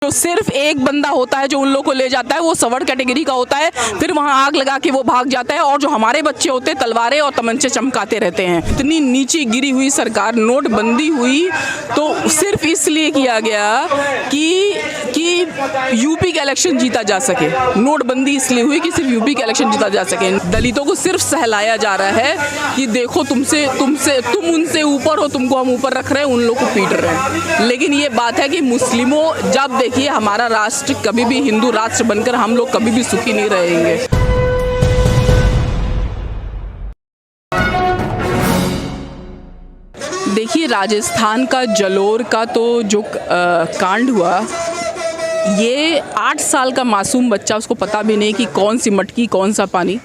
जो सिर्फ एक बंदा होता है जो उन लोगों को ले जाता है, वो सवर्ड कैटेगरी का होता है, फिर वहाँ आग लगा के वो भाग जाता है। और जो हमारे बच्चे होते हैं तलवारें और तमंचे चमकाते रहते हैं। इतनी नीची गिरी हुई सरकार, नोटबंदी हुई तो सिर्फ इसलिए किया गया कि यूपी का इलेक्शन जीता जा सके। नोटबंदी इसलिए हुई कि सिर्फ यूपी का इलेक्शन जीता जा सके। दलितों को सिर्फ सहलाया जा रहा है कि देखो तुम उनसे ऊपर हो, तुमको हम ऊपर रख रहे हैं, उन लोग को पीट रहे हैं। लेकिन ये बात है कि मुस्लिमों, जब देखिए हमारा राष्ट्र कभी भी हिंदू राष्ट्र बनकर हम लोग कभी भी सुखी नहीं रहेंगे। देखिए राजस्थान का जलोर का तो जो कांड हुआ, ये 8 साल का मासूम बच्चा, उसको पता भी नहीं कि कौन सी मटकी कौन सा पानी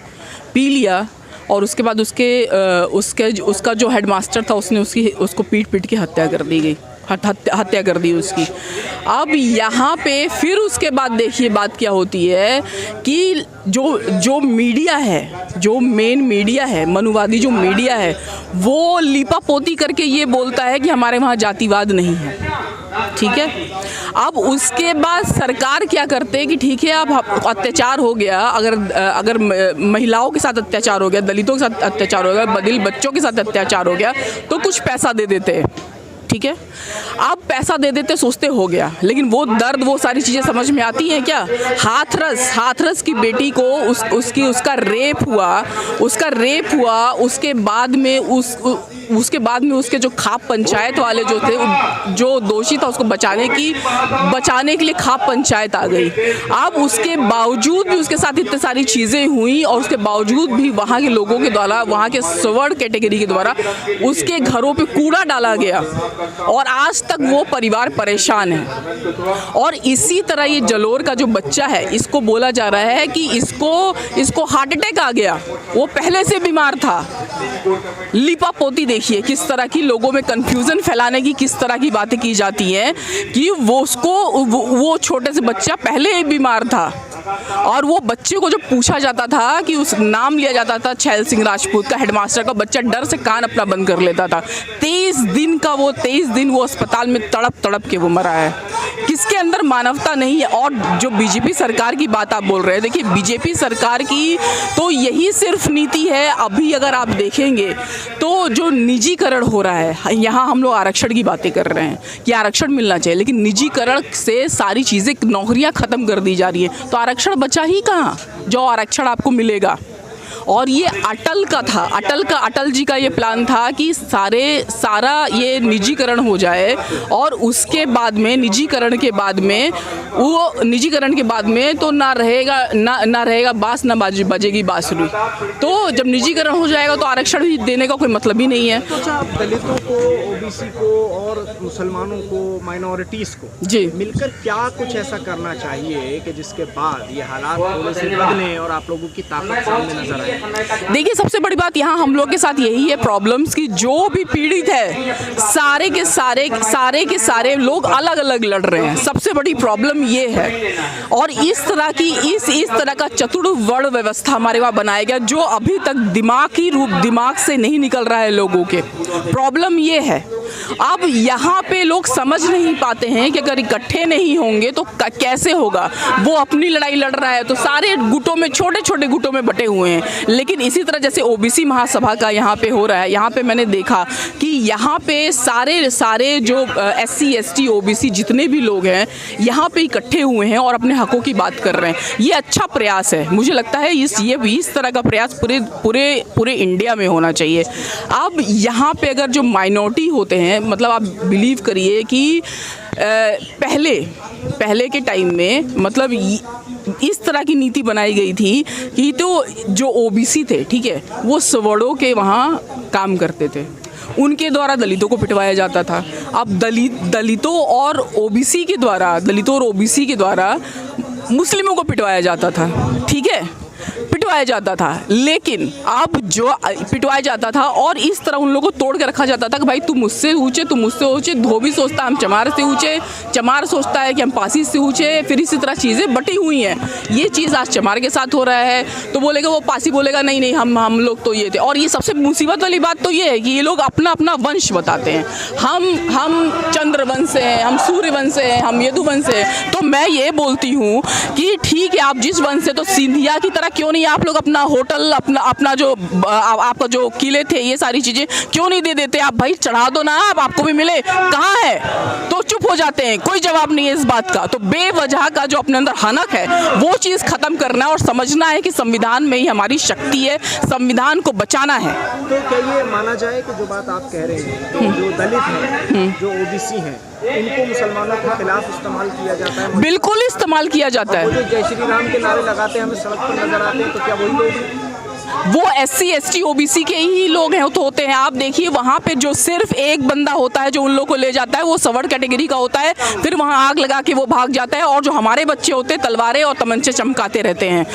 पी लिया। और उसके बाद उसका जो हेडमास्टर था उसको पीट के हत्या कर दी गई, हत्या कर दी उसकी। अब यहाँ पे फिर उसके बाद देखिए बात क्या होती है कि जो मीडिया है, जो मेन मीडिया है, मनुवादी जो मीडिया है, वो लीपापोती करके ये बोलता है कि हमारे वहाँ जातिवाद नहीं है। ठीक है, अब उसके बाद सरकार क्या करते हैं कि ठीक है अब अत्याचार हो गया, अगर महिलाओं के साथ अत्याचार हो गया, दलितों के साथ अत्याचार हो गया, बदिल बच्चों के साथ अत्याचार हो गया, तो कुछ पैसा दे देते हैं। ठीक है, आप पैसा दे देते, सोचते हो गया, लेकिन वो दर्द, वो सारी चीज़ें समझ में आती हैं क्या? हाथरस की बेटी को उसका रेप हुआ, उसके बाद में उसके जो खाप पंचायत वाले जो थे, जो दोषी था, उसको बचाने के लिए खाप पंचायत आ गई। अब उसके बावजूद भी उसके साथ इतनी सारी चीज़ें हुई और उसके बावजूद भी वहाँ के लोगों के द्वारा, वहाँ के सवर्ड कैटेगरी के द्वारा उसके घरों पे कूड़ा डाला गया और आज तक वो परिवार परेशान है। और इसी तरह ये जलोर का जो बच्चा है, इसको बोला जा रहा है कि इसको हार्ट अटैक आ गया, वो पहले से बीमार था। लिपापोती देखिए किस तरह की, लोगों में कंफ्यूजन फैलाने की किस तरह की बातें की जाती हैं कि वो छोटे से बच्चा पहले ही बीमार था। और वो बच्चे को जो पूछा जाता था कि उस नाम लिया जाता था छैल सिंह राजपूत का, हेडमास्टर का, बच्चा डर से कान अपना बंद कर लेता था। 23 दिन वो अस्पताल में तड़प के वो मरा है। किसके अंदर मानवता नहीं है? और जो बीजेपी सरकार की बात आप बोल रहे हैं, देखिए बीजेपी सरकार की तो यही सिर्फ नीति है। अभी अगर आप देखेंगे तो जो निजीकरण हो रहा है, यहाँ हम लोग आरक्षण की बातें कर रहे हैं कि आरक्षण मिलना चाहिए, लेकिन निजीकरण से सारी चीज़ें, नौकरियाँ ख़त्म कर दी जा रही है, तो आरक्षण बचा ही कहाँ जो आरक्षण आपको मिलेगा। और ये अटल जी का ये प्लान था कि सारा ये निजीकरण हो जाए और उसके बाद में निजीकरण के बाद में तो ना रहेगा बांस, ना बजेगी बांसुरी। तो जब निजीकरण हो जाएगा तो आरक्षण भी देने का कोई मतलब ही नहीं है। दलितों को, ओबीसी को और मुसलमानों को, माइनॉरिटीज़ को जी मिलकर क्या कुछ ऐसा करना चाहिए कि जिसके बाद ये हालात थोड़े से बदलें और आप लोगों की ताकत सामने नजर आए? देखिए सबसे बड़ी बात यहाँ हम लोग के साथ यही है प्रॉब्लम्स की, जो भी पीड़ित है सारे के सारे लोग अलग अलग लड़ रहे हैं। सबसे बड़ी प्रॉब्लम ये है। और इस तरह का चतुर्वर्ण व्यवस्था हमारे वहाँ बनाया गया, जो अभी तक दिमाग से नहीं निकल रहा है लोगों के। प्रॉब्लम ये है। अब यहाँ पे लोग समझ नहीं पाते हैं कि अगर इकट्ठे नहीं होंगे तो कैसे होगा। वो अपनी लड़ाई लड़ रहा है तो सारे गुटों में, छोटे छोटे गुटों में बटे हुए हैं। लेकिन इसी तरह जैसे ओबीसी महासभा का यहाँ पे हो रहा है, यहाँ पे मैंने देखा कि यहाँ पे सारे जो SC ST OBC जितने भी लोग हैं यहाँ पे इकट्ठे हुए हैं और अपने हकों की बात कर रहे हैं। ये अच्छा प्रयास है। मुझे लगता है इस तरह का प्रयास पूरे इंडिया में होना चाहिए। अब यहाँ पे अगर जो माइनॉरिटी होते हैं, मतलब आप बिलीव करिए कि पहले के टाइम में मतलब इस तरह की नीति बनाई गई थी कि तो जो ओबीसी थे, ठीक है, वो सवर्णों के वहाँ काम करते थे, उनके द्वारा दलितों को पिटवाया जाता था। अब दलितों और ओबीसी के द्वारा मुस्लिमों को पिटवाया जाता था। ठीक है, पिटवाया जाता था, लेकिन अब जो पिटवाया जाता था और इस तरह उन लोगों को तोड़ के रखा जाता था कि भाई तुम मुझसे ऊंचे, तुम मुझसे ऊंचे। धोबी सोचता है हम चमार से ऊंचे, चमार सोचता है कि हम पासी से ऊंचे, फिर इसी तरह चीज़ें बटी हुई हैं। ये चीज़ आज चमार के साथ हो रहा है, तो बोलेगा वो पासी बोलेगा नहीं नहीं हम लोग तो ये थे। और ये सबसे मुसीबत वाली बात तो ये है कि ये लोग अपना अपना वंश बताते हैं, हम चंद्रवंश से हैं, हम सूर्यवंश से हैं, हम यदुवंश से हैं। तो मैं ये बोलती हूँ कि ठीक है आप जिस वंश से, तो सिंधिया की तरह क्यों नहीं आप लोग अपना होटल, अपना जो आपका जो किले थे, ये सारी चीज़ें क्यों नहीं दे देते आप? भाई चढ़ा दो ना, आप आपको भी मिले, कहाँ है? तो चुप हो जाते हैं, कोई जवाब नहीं है इस बात का। तो बेवजह का जो अपने अंदर हनक है वो चीज़ खत्म करना है और समझना है कि संविधान में ही हमारी शक्ति है, संविधान को बचाना है। तो क्या ये माना जाए कि जो बात आप कह रहे हैं, तो जो दलित हैं, जो ओबीसी हैं, इनको मुसलमानों के खिलाफ इस्तेमाल किया जाता है? बिल्कुल इस्तेमाल किया जाता है। वो जो जय श्री राम के नारे लगाते हैं, हमें सड़क पर नजर आते हैं, तो क्या वही लोग? वो SC ST OBC के ही लोग हैं तो होते हैं। आप देखिए वहाँ पे जो सिर्फ एक बंदा होता है जो उन लोगों को ले जाता है, वो सवर्ण कैटेगरी का होता है, फिर वहाँ आग लगा के वो भाग जाता है। और जो हमारे बच्चे होते हैं तलवारें और तमंचे चमकाते रहते हैं,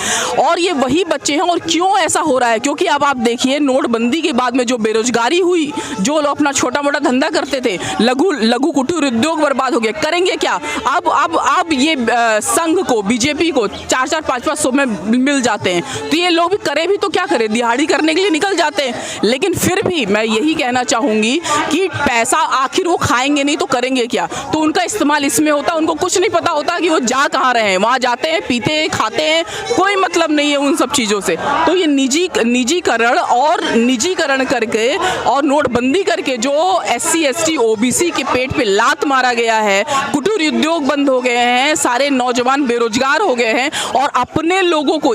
और ये वही बच्चे हैं। और क्यों ऐसा हो रहा है? क्योंकि अब आप देखिए नोटबंदी के बाद में जो बेरोजगारी हुई, जो लोग अपना छोटा मोटा धंधा करते थे, लघु कुटीर उद्योग बर्बाद हो गए। करेंगे क्या? अब ये संघ को, बीजेपी को 4-4, 5-5 सौ में मिल जाते हैं, तो ये लोग भी करें भी तो क्या करें, दिहाड़ी करने के लिए निकल जाते हैं। लेकिन फिर भी मैं यही कहना चाहूँगी कि पैसा आखिर वो खाएंगे नहीं तो करेंगे क्या? तो उनका इस्तेमाल इसमें होता है, उनको कुछ नहीं पता होता कि वो जा कहाँ रहे हैं। वहाँ जाते हैं, पीते हैं, खाते हैं, कोई मतलब नहीं है उन सब चीज़ों से। तो ये निजीकरण करके और नोटबंदी करके जो SC ST OBC के पेट पे लात मारा गया है, कुटीर उद्योग बंद हो गए हैं, सारे नौजवान बेरोजगार हो गए हैं, और अपने लोगों को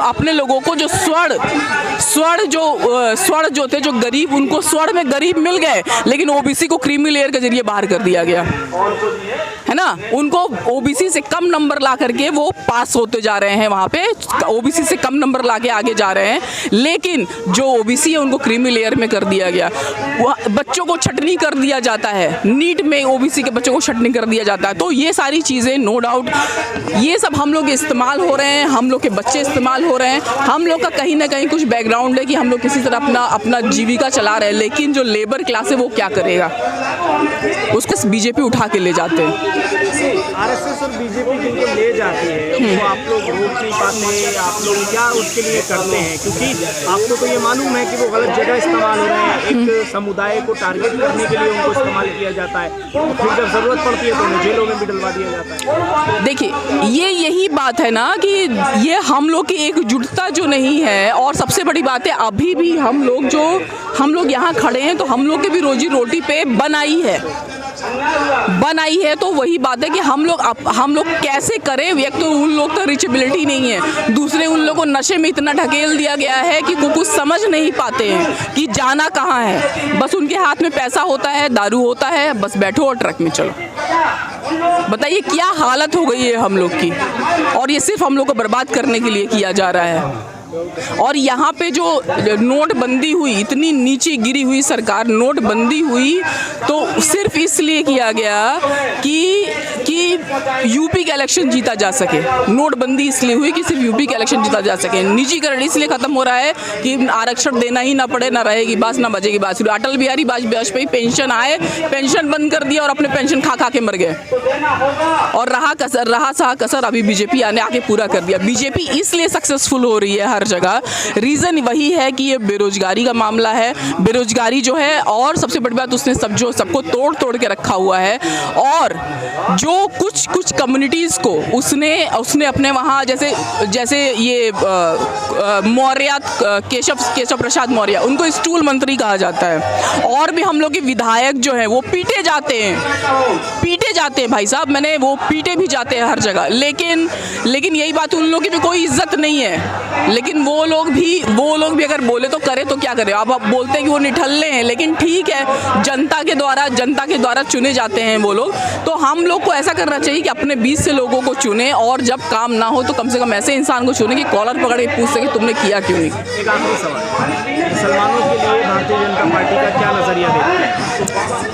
अपने लोगों को जो स्वर्ण जो थे, जो गरीब, उनको स्वर्ण में गरीब मिल गए, लेकिन OBC को क्रीमी लेयर के जरिए बाहर कर दिया गया है ना। उनको OBC से कम नंबर ला करके वो पास होते जा रहे हैं, वहाँ पे OBC से कम नंबर ला के आगे जा रहे हैं, लेकिन जो OBC है उनको क्रीमी लेयर में कर दिया गया। बच्चों को छटनी कर दिया जाता है, नीट में OBC के बच्चों को छटनी कर दिया जाता है। तो ये सारी चीज़ें नो डाउट ये सब हम लोग इस्तेमाल हो रहे हैं, हम लोग के बच्चे इस्तेमाल हो रहे हैं। हम लोग का कहीं ना कहीं कुछ बैकग्राउंड है कि हम लोग किसी तरह अपना जीविका चला रहे हैं, लेकिन जो लेबर क्लास है वो क्या करेगा? उसको बीजेपी उठा के ले जाते हैं। RSS और बीजेपी जिनको ले जाती है, वो आप लोग रोक नहीं पाते, आप लोग क्या उसके लिए करते हैं? क्योंकि आपको तो ये मालूम है कि वो गलत जगह इस्तेमाल हो रहे हैं, एक समुदाय को टारगेट करने के लिए उनको इस्तेमाल किया जाता है, तो फिर जब जरूरत पड़ती है तो उन्हें जेलों में भी डलवा दिया जाता है। देखिए यही बात है ना कि ये हम लोग की एकजुटता जो नहीं है, और सबसे बड़ी बात है अभी भी हम लोग यहाँ खड़े हैं तो हम लोग के भी रोजी रोटी पे बनाई है। तो वही बात है कि हम लोग कैसे करें। एक तो उन लोग तो रिचेबिलिटी नहीं है, दूसरे उन लोगों को नशे में इतना ढकेल दिया गया है कि वो कुछ समझ नहीं पाते हैं कि जाना कहाँ है। बस उनके हाथ में पैसा होता है, दारू होता है, बस बैठो और ट्रक में चलो। बताइए क्या हालत हो गई है हम लोग की, और ये सिर्फ हम लोग को बर्बाद करने के लिए किया जा रहा है। और यहाँ पे जो नोटबंदी हुई, इतनी नीचे गिरी हुई सरकार, नोटबंदी हुई तो सिर्फ इसलिए किया गया कि यूपी का इलेक्शन जीता जा सके। नोटबंदी इसलिए हुई कि सिर्फ यूपी का इलेक्शन जीता जा सके। निजीकरण इसलिए खत्म हो रहा है कि आरक्षण देना ही ना पड़े, ना रहेगी बास ना बजेगी बास। अटल बिहारी वाजपेयी पेंशन आए, पेंशन बंद कर दिया और अपने पेंशन खा के मर गए, और रहा कसर अभी बीजेपी आके पूरा कर दिया। बीजेपी इसलिए सक्सेसफुल हो रही है हर जगह, रीज़न वही है कि ये बेरोजगारी का मामला है। बेरोजगारी जो है, और सबसे बड़ी बात उसने सबको तोड़ के रखा हुआ है। और जो कुछ कम्युनिटीज़ को उसने अपने वहाँ जैसे ये मौर्य, केशव प्रसाद मौर्य, उनको स्टूल मंत्री कहा जाता है। और भी हम लोग के विधायक जो हैं वो पीटे जाते हैं भाई साहब, वो पीटे भी जाते हैं हर जगह। लेकिन यही बात, उन लोगों की भी कोई इज्जत नहीं है। लेकिन वो लोग भी अगर बोले तो करे तो क्या करे। अब बोलते हैं कि वो निठल्ले हैं, लेकिन ठीक है, जनता के द्वारा चुने जाते हैं वो लोग। तो हम लोग को ऐसा करना चाहिए कि अपने बीच से लोगों को चुने, और जब काम ना हो तो कम से कम ऐसे इंसान को चुने कि कॉलर पकड़ के पूछ सके तुमने किया क्यों नहीं। एक आखिरी सवाल, मुसलमानों के लिए भारतीय जनता पार्टी का क्या नजरिया देखते हैं?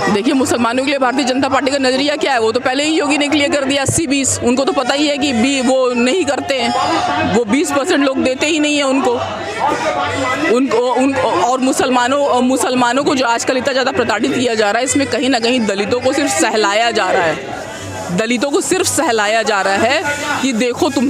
देखिए, मुसलमानों के लिए भारतीय जनता पार्टी का नज़रिया क्या है, वो तो पहले ही योगी ने क्लियर कर दिया 80-20। उनको तो पता ही है कि वो नहीं करते हैं, वो 20% लोग देते ही नहीं है उनको और मुसलमानों को जो आजकल इतना ज़्यादा प्रताड़ित किया जा रहा है, इसमें कहीं ना कहीं दलितों को सिर्फ सहलाया जा रहा है। दलितों को सिर्फ सहलाया जा रहा है कि देखो तुम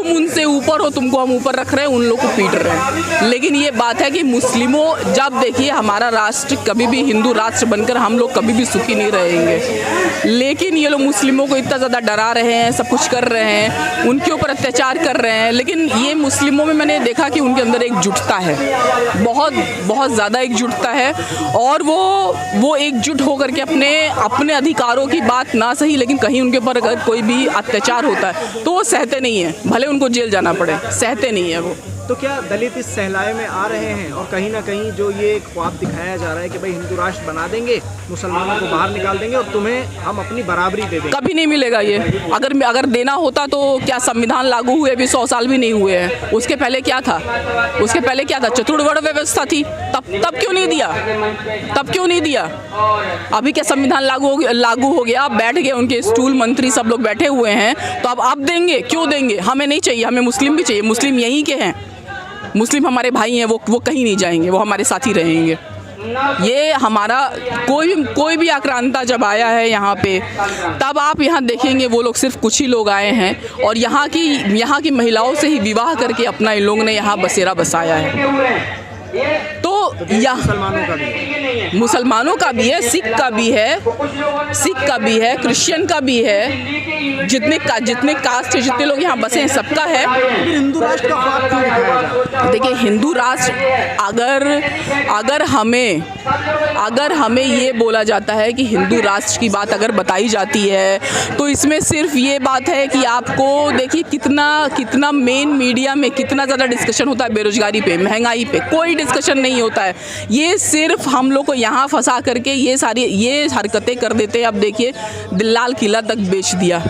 उनसे ऊपर हो, तुमको हम ऊपर रख रहे हैं, उन लोग को पीट रहे हैं। लेकिन ये बात है कि मुस्लिमों, जब देखिए हमारा राष्ट्र कभी भी हिंदू राष्ट्र बनकर हम लोग कभी भी सुखी नहीं रहेंगे, लेकिन ये लोग मुस्लिमों को इतना ज़्यादा डरा रहे हैं, सब कुछ कर रहे हैं, उनके ऊपर अत्याचार कर रहे हैं। लेकिन ये मुस्लिमों में मैंने देखा कि उनके अंदर एकजुटता है, बहुत ज़्यादा एकजुटता है, और वो एकजुट होकर के अपने अधिकारों की बात ना सही, लेकिन कहीं उनके ऊपर अगर कोई भी अत्याचार होता है तो वो सहते नहीं है, भले उनको जेल जाना पड़े, सहते नहीं है वो। तो क्या दलित इस सहलाए में आ रहे हैं, और कहीं ना कहीं जो ये ख्वाब दिखाया जा रहा है कि भाई हिंदू राष्ट्र बना देंगे, मुसलमानों को बाहर निकाल देंगे और तुम्हें हम अपनी बराबरी दे देंगे? कभी नहीं मिलेगा ये। अगर देना होता तो क्या संविधान लागू हुए भी 100 साल भी नहीं हुए हैं। उसके पहले क्या था? चतुर्वर्ण व्यवस्था थी, तब क्यों नहीं दिया? अभी क्या संविधान लागू हो गया, बैठ गए उनके स्टूल मंत्री सब लोग बैठे हुए हैं, तो अब आप देंगे? क्यों देंगे? हमें नहीं चाहिए, हमें मुस्लिम भी चाहिए। मुस्लिम यहीं के हैं, मुस्लिम हमारे भाई हैं, वो कहीं नहीं जाएंगे, वो हमारे साथ ही रहेंगे। ये हमारा कोई भी आक्रांता जब आया है यहाँ पे, तब आप यहाँ देखेंगे वो लोग सिर्फ कुछ ही लोग आए हैं, और यहाँ की महिलाओं से ही विवाह करके अपना इन लोगों ने यहाँ बसेरा बसाया है। तो यहाँ मुसलमानों का भी है, सिख का भी है, क्रिश्चियन का भी है, जितने कास्ट है, जितने लोग यहाँ बसे हैं, सबका है। हिंदू राष्ट्र का ख्वाब क्यों दिखाया जा रहा है? देखिए, हिंदू राष्ट्र अगर हमें ये बोला जाता है कि हिंदू राष्ट्र की बात अगर बताई जाती है, तो इसमें सिर्फ ये बात है कि आपको देखिए कितना मेन मीडिया में कितना ज़्यादा डिस्कशन होता है बेरोजगारी पे, महंगाई पे, कोई डिस्कशन नहीं होता है। ये सिर्फ हम लोग को यहाँ फंसा करके ये हरकतें कर देते हैं। अब देखिए, लाल किला तक बेच दिया,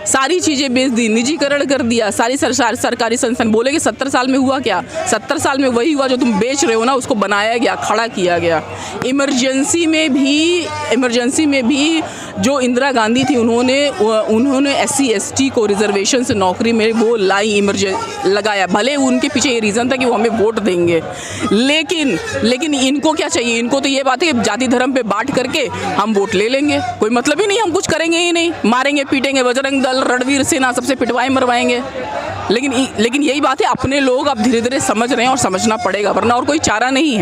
सारी चीज़ें बेच दी, निजीकरण कर दिया, सारी सरकारी संस्थान। बोले कि 70 साल में हुआ क्या? 70 साल में वही हुआ जो तुम बेच रहे हो ना, उसको बनाया गया, खड़ा किया गया। इमरजेंसी में भी जो इंदिरा गांधी थी, उन्होंने SC ST को रिजर्वेशन से नौकरी में वो लगाया। भले उनके पीछे ये रीज़न था कि वो हमें वोट देंगे, लेकिन इनको क्या चाहिए? इनको तो ये बात है कि जाति धर्म पे बांट करके हम वोट ले लेंगे, कोई मतलब ही नहीं, हम कुछ करेंगे ही नहीं, मारेंगे पीटेंगे, बजरंग दल, रणवीर सेना सबसे पिटवाए मरवाएंगे। लेकिन यही बात है, अपने लोग अब धीरे धीरे समझ रहे हैं और समझना पड़ेगा, वरना और कोई चारा नहीं है।